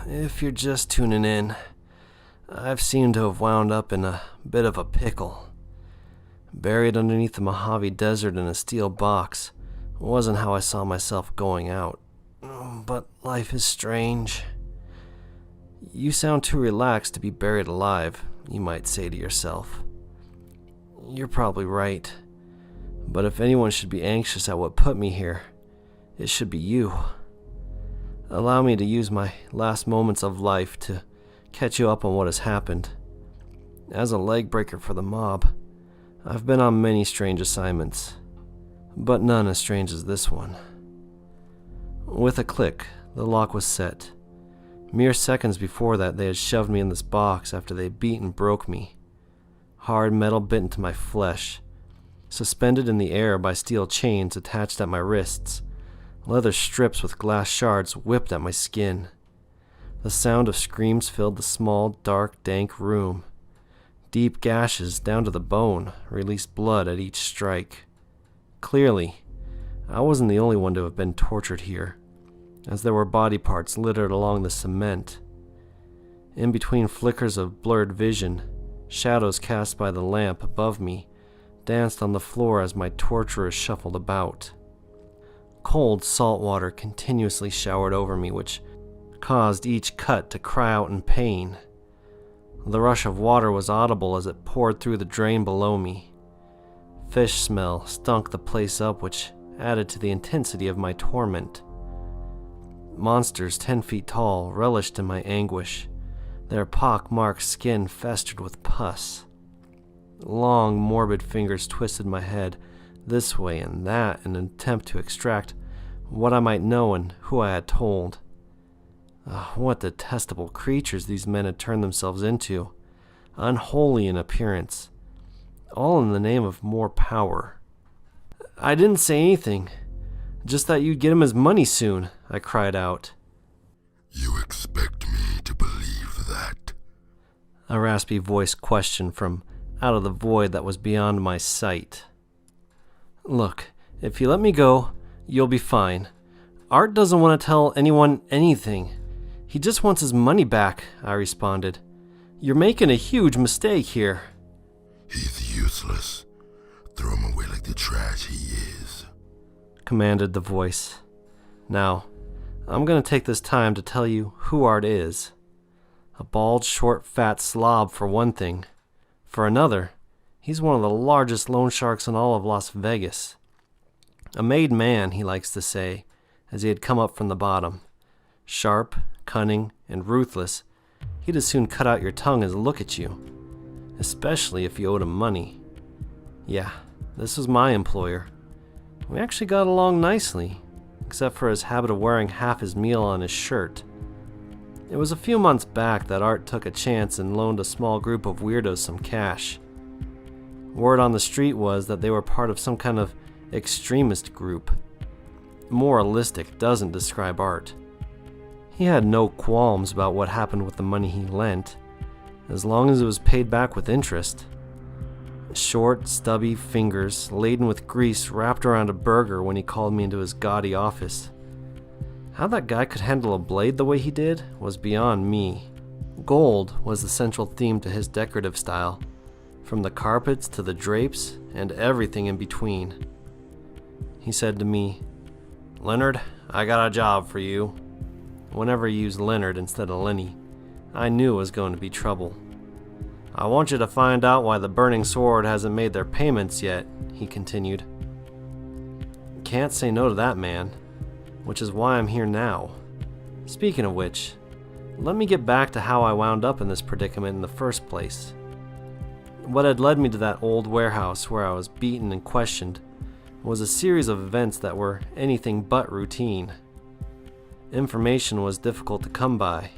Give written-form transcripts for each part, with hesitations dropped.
if you're just tuning in, I've seemed to have wound up in a bit of a pickle. Buried underneath the Mojave Desert in a steel box wasn't how I saw myself going out. But life is strange. You sound too relaxed to be buried alive, you might say to yourself. You're probably right. But if anyone should be anxious at what put me here, it should be you. Allow me to use my last moments of life to catch you up on what has happened. As a leg breaker for the mob, I've been on many strange assignments, but none as strange as this one. With a click, the lock was set. Mere seconds before that, they had shoved me in this box after they beat and broke me. Hard metal bit into my flesh, suspended in the air by steel chains attached at my wrists. Leather strips with glass shards whipped at my skin. The sound of screams filled the small, dark, dank room. Deep gashes down to the bone released blood at each strike. Clearly, I wasn't the only one to have been tortured here, as there were body parts littered along the cement. In between flickers of blurred vision, shadows cast by the lamp above me danced on the floor as my torturers shuffled about. Cold salt water continuously showered over me, which caused each cut to cry out in pain. The rush of water was audible as it poured through the drain below me. Fish smell stunk the place up, which added to the intensity of my torment. Monsters 10 feet tall relished in my anguish. Their pock-marked skin festered with pus. Long, morbid fingers twisted my head this way and that in an attempt to extract what I might know and who I had told. What detestable creatures these men had turned themselves into, unholy in appearance, all in the name of more power. I didn't say anything, just that you'd get him his money soon, I cried out. You expect me to believe that? A raspy voice questioned from out of the void that was beyond my sight. Look, if you let me go, you'll be fine. Art doesn't want to tell anyone anything. He just wants his money back, I responded. You're making a huge mistake here. He's useless. Throw him away like the trash he is, commanded the voice. Now, I'm going to take this time to tell you who Art is. A bald, short, fat slob for one thing. For another, he's one of the largest loan sharks in all of Las Vegas. A made man, he likes to say, as he had come up from the bottom. Sharp, cunning, and ruthless, he'd as soon cut out your tongue as look at you, especially if you owed him money. Yeah, this was my employer. We actually got along nicely, except for his habit of wearing half his meal on his shirt. It was a few months back that Art took a chance and loaned a small group of weirdos some cash. Word on the street was that they were part of some kind of extremist group. Moralistic doesn't describe Art. He had no qualms about what happened with the money he lent, as long as it was paid back with interest. Short, stubby fingers laden with grease wrapped around a burger when he called me into his gaudy office. How that guy could handle a blade the way he did was beyond me. Gold was the central theme to his decorative style, from the carpets to the drapes and everything in between. He said to me, "Leonard, I got a job for you." Whenever he used Leonard instead of Lenny, I knew it was going to be trouble. "I want you to find out why the Burning Sword hasn't made their payments yet," he continued. Can't say no to that man, which is why I'm here now. Speaking of which, let me get back to how I wound up in this predicament in the first place. What had led me to that old warehouse where I was beaten and questioned was a series of events that were anything but routine. Information was difficult to come by.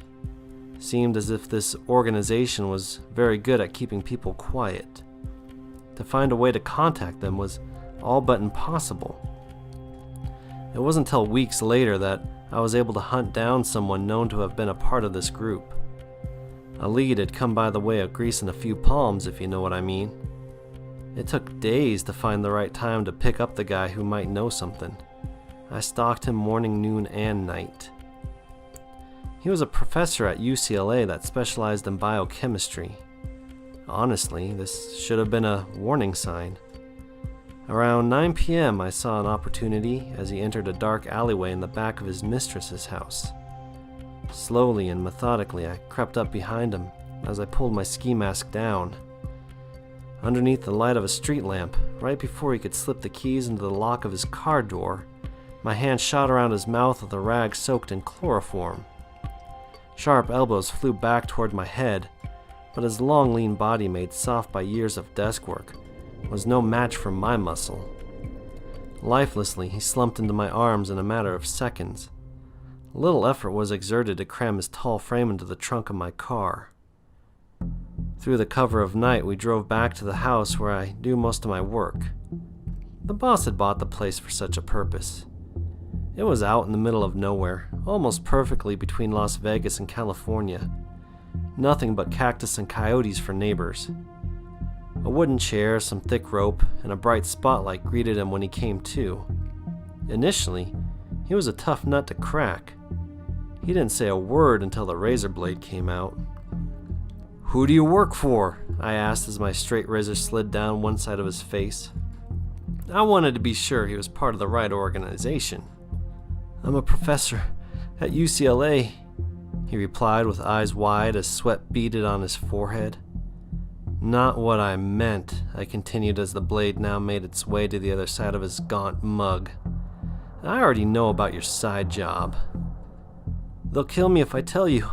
Seemed as if this organization was very good at keeping people quiet. To find a way to contact them was all but impossible. It wasn't until weeks later that I was able to hunt down someone known to have been a part of this group. A lead had come by the way of greasing a few palms, if you know what I mean. It took days to find the right time to pick up the guy who might know something. I stalked him morning, noon, and night. He was a professor at UCLA that specialized in biochemistry. Honestly, this should have been a warning sign. Around 9 p.m., I saw an opportunity as he entered a dark alleyway in the back of his mistress's house. Slowly and methodically, I crept up behind him as I pulled my ski mask down. Underneath the light of a street lamp, right before he could slip the keys into the lock of his car door, my hand shot around his mouth with a rag soaked in chloroform. Sharp elbows flew back toward my head, but his long, lean body, made soft by years of desk work, was no match for my muscle. Lifelessly, he slumped into my arms in a matter of seconds. Little effort was exerted to cram his tall frame into the trunk of my car. Through the cover of night, we drove back to the house where I do most of my work. The boss had bought the place for such a purpose. It was out in the middle of nowhere, almost perfectly between Las Vegas and California. Nothing but cactus and coyotes for neighbors. A wooden chair, some thick rope, and a bright spotlight greeted him when he came to. Initially, he was a tough nut to crack. He didn't say a word until the razor blade came out. "Who do you work for?" I asked as my straight razor slid down one side of his face. I wanted to be sure he was part of the right organization. "I'm a professor at UCLA," he replied with eyes wide as sweat beaded on his forehead. "Not what I meant," I continued as the blade now made its way to the other side of his gaunt mug. "I already know about your side job." "They'll kill me if I tell you,"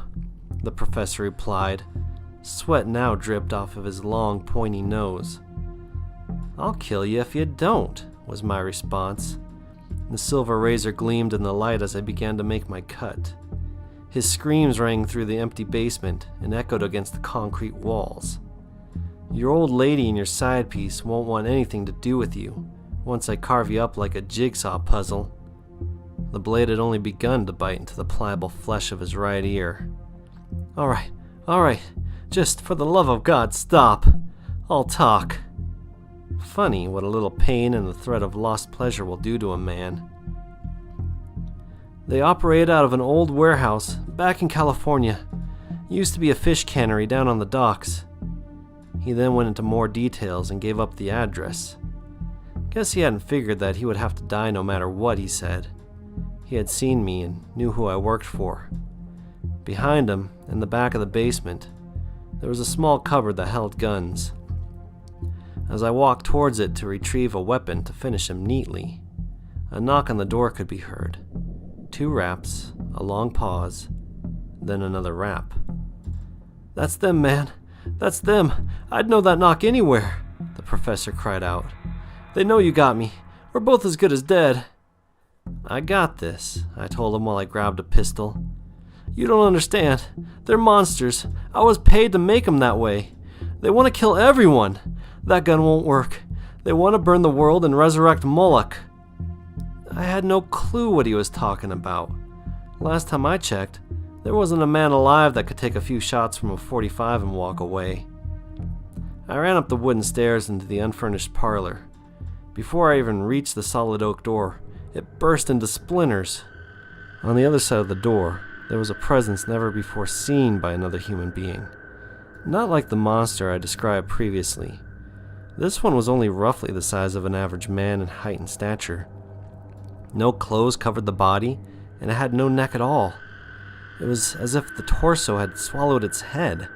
the professor replied. Sweat now dripped off of his long, pointy nose. "I'll kill you if you don't," was my response. The silver razor gleamed in the light as I began to make my cut. His screams rang through the empty basement and echoed against the concrete walls. "Your old lady and your side piece won't want anything to do with you once I carve you up like a jigsaw puzzle." The blade had only begun to bite into the pliable flesh of his right ear. All right, just for the love of God, stop. I'll talk." Funny what a little pain and the threat of lost pleasure will do to a man. "They operate out of an old warehouse back in California. Used to be a fish cannery down on the docks." He then went into more details and gave up the address. Guess he hadn't figured that he would have to die no matter what, he said. He had seen me and knew who I worked for. Behind him, in the back of the basement, there was a small cupboard that held guns. As I walked towards it to retrieve a weapon to finish him neatly, a knock on the door could be heard. 2 raps, a long pause, then another rap. "That's them, man. That's them. I'd know that knock anywhere," the professor cried out. "They know you got me. We're both as good as dead." "I got this," I told him while I grabbed a pistol. "You don't understand. They're monsters. I was paid to make them that way. They want to kill everyone. That gun won't work. They want to burn the world and resurrect Moloch." I had no clue what he was talking about. Last time I checked, there wasn't a man alive that could take a few shots from a .45 and walk away. I ran up the wooden stairs into the unfurnished parlor. Before I even reached the solid oak door, it burst into splinters. On the other side of the door, there was a presence never before seen by another human being. Not like the monster I described previously. This one was only roughly the size of an average man in height and stature. No clothes covered the body, and it had no neck at all. It was as if the torso had swallowed its head.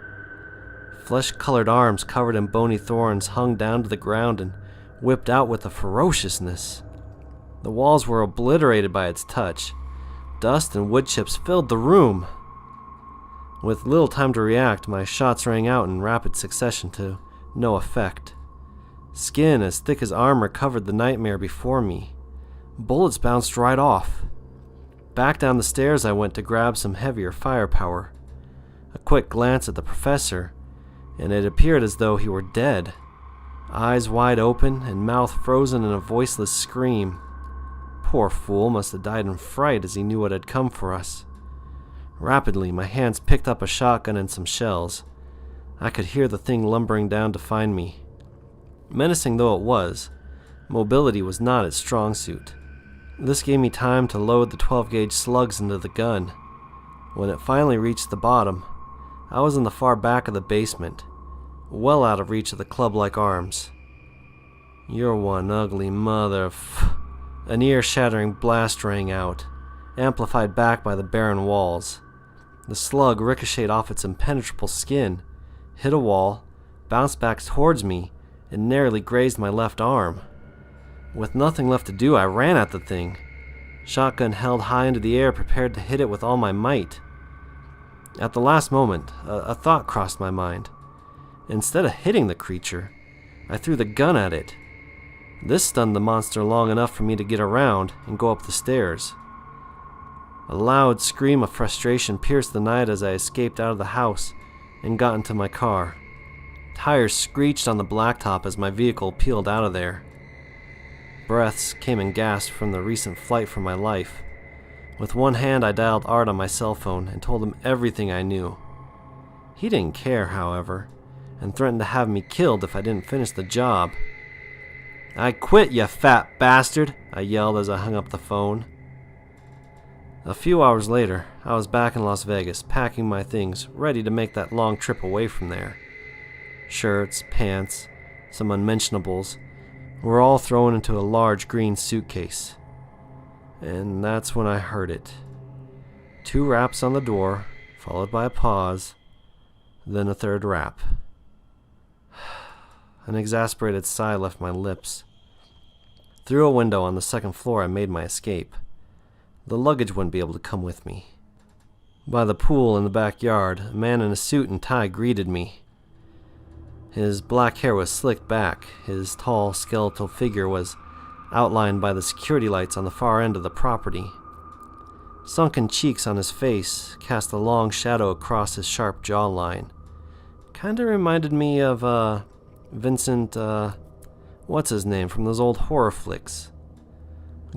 Flesh-colored arms covered in bony thorns hung down to the ground and whipped out with a ferociousness. The walls were obliterated by its touch. Dust and wood chips filled the room. With little time to react, my shots rang out in rapid succession to no effect. Skin as thick as armor covered the nightmare before me. Bullets bounced right off. Back down the stairs I went to grab some heavier firepower. A quick glance at the professor, and it appeared as though he were dead. Eyes wide open and mouth frozen in a voiceless scream. Poor fool must have died in fright as he knew what had come for us. Rapidly, my hands picked up a shotgun and some shells. I could hear the thing lumbering down to find me. Menacing though it was, mobility was not its strong suit. This gave me time to load the 12-gauge slugs into the gun. When it finally reached the bottom, I was in the far back of the basement, well out of reach of the club-like arms. "You're one ugly An ear-shattering blast rang out, amplified back by the barren walls. The slug ricocheted off its impenetrable skin, hit a wall, bounced back towards me, and narrowly grazed my left arm. With nothing left to do, I ran at the thing, shotgun held high into the air, prepared to hit it with all my might. At the last moment, a thought crossed my mind. Instead of hitting the creature, I threw the gun at it. This stunned the monster long enough for me to get around and go up the stairs. A loud scream of frustration pierced the night as I escaped out of the house and got into my car. Tires screeched on the blacktop as my vehicle peeled out of there. Breaths came in gasps from the recent flight for my life. With one hand, I dialed Art on my cell phone and told him everything I knew. He didn't care, however, and threatened to have me killed if I didn't finish the job. "I quit, you fat bastard," I yelled as I hung up the phone. A few hours later, I was back in Las Vegas, packing my things, ready to make that long trip away from there. Shirts, pants, some unmentionables were all thrown into a large green suitcase. And that's when I heard it. 2 raps on the door, followed by a pause, then a third rap. An exasperated sigh left my lips. Through a window on the 2nd floor, I made my escape. The luggage wouldn't be able to come with me. By the pool in the backyard, a man in a suit and tie greeted me. His black hair was slicked back. His tall, skeletal figure was outlined by the security lights on the far end of the property. Sunken cheeks on his face cast a long shadow across his sharp jawline. Kinda reminded me of, Vincent, what's his name from those old horror flicks.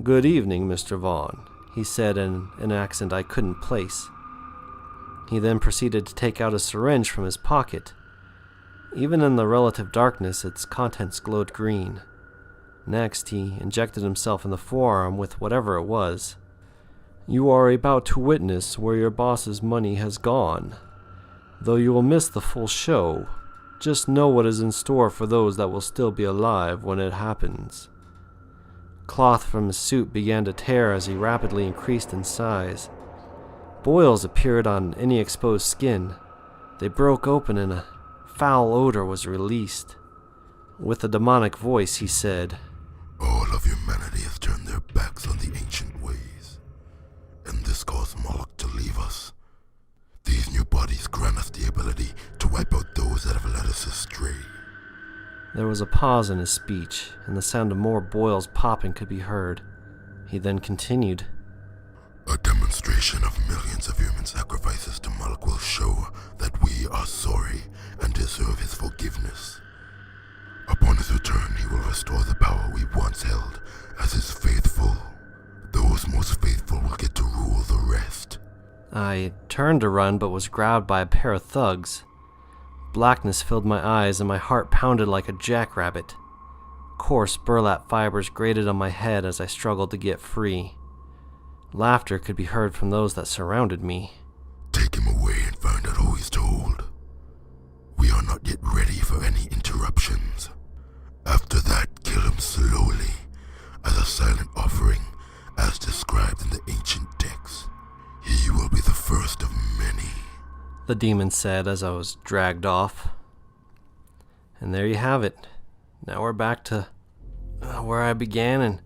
"Good evening, Mr. Vaughn," he said in an accent I couldn't place. He then proceeded to take out a syringe from his pocket. Even in the relative darkness, its contents glowed green. Next, he injected himself in the forearm with whatever it was. "You are about to witness where your boss's money has gone. Though you will miss the full show, just know what is in store for those that will still be alive when it happens." Cloth from his suit began to tear as he rapidly increased in size. Boils appeared on any exposed skin. They broke open and a foul odor was released. With a demonic voice, he said, All of humanity has turned their backs on the ancient ways, and this caused Moloch to leave us. These new bodies grant us the ability to wipe out those that have led us astray. There was a pause in his speech, and the sound of more boils popping could be heard. He then continued, A demonstration of millions of human sacrifices to Moloch will show that we are sorry and deserve his forgiveness. Upon his return, he will restore the power we once held as his faithful. Those most faithful will get to rule the rest. I turned to run, but was grabbed by a pair of thugs. Blackness filled my eyes, and my heart pounded like a jackrabbit. Coarse burlap fibers grated on my head as I struggled to get free. Laughter could be heard from those that surrounded me. Take him away and find out who he's told. We are not yet ready for any interruptions. After that, kill him slowly, as a silent offering, as described in the ancient texts. He will be the first of many, The demon said as I was dragged off. And there you have it. Now we're back to where I began and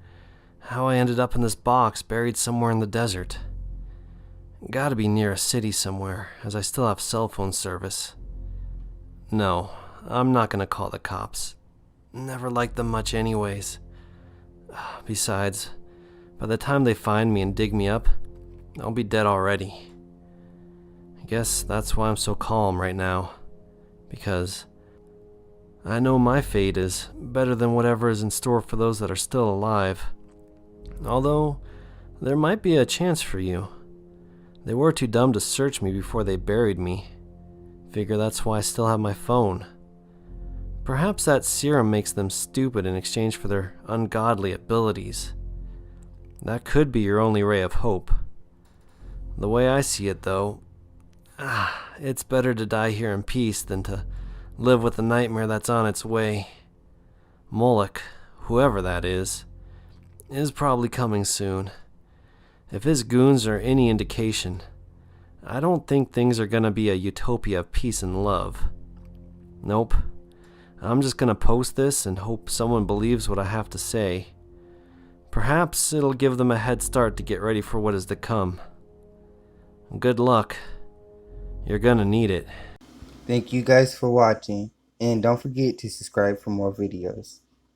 how I ended up in this box buried somewhere in the desert. Gotta be near a city somewhere, as I still have cell phone service. No, I'm not gonna call the cops. Never liked them much anyways. Besides, by the time they find me and dig me up, I'll be dead already. I guess that's why I'm so calm right now, because I know my fate is better than whatever is in store for those that are still alive. Although, there might be a chance for you. They were too dumb to search me before they buried me. Figure that's why I still have my phone. Perhaps that serum makes them stupid in exchange for their ungodly abilities. That could be your only ray of hope. The way I see it, though, it's better to die here in peace than to live with the nightmare that's on its way. Moloch, whoever that is probably coming soon. If his goons are any indication, I don't think things are gonna be a utopia of peace and love. Nope. I'm just gonna post this and hope someone believes what I have to say. Perhaps it'll give them a head start to get ready for what is to come. Good luck. You're gonna need it. Thank you guys for watching, and don't forget to subscribe for more videos.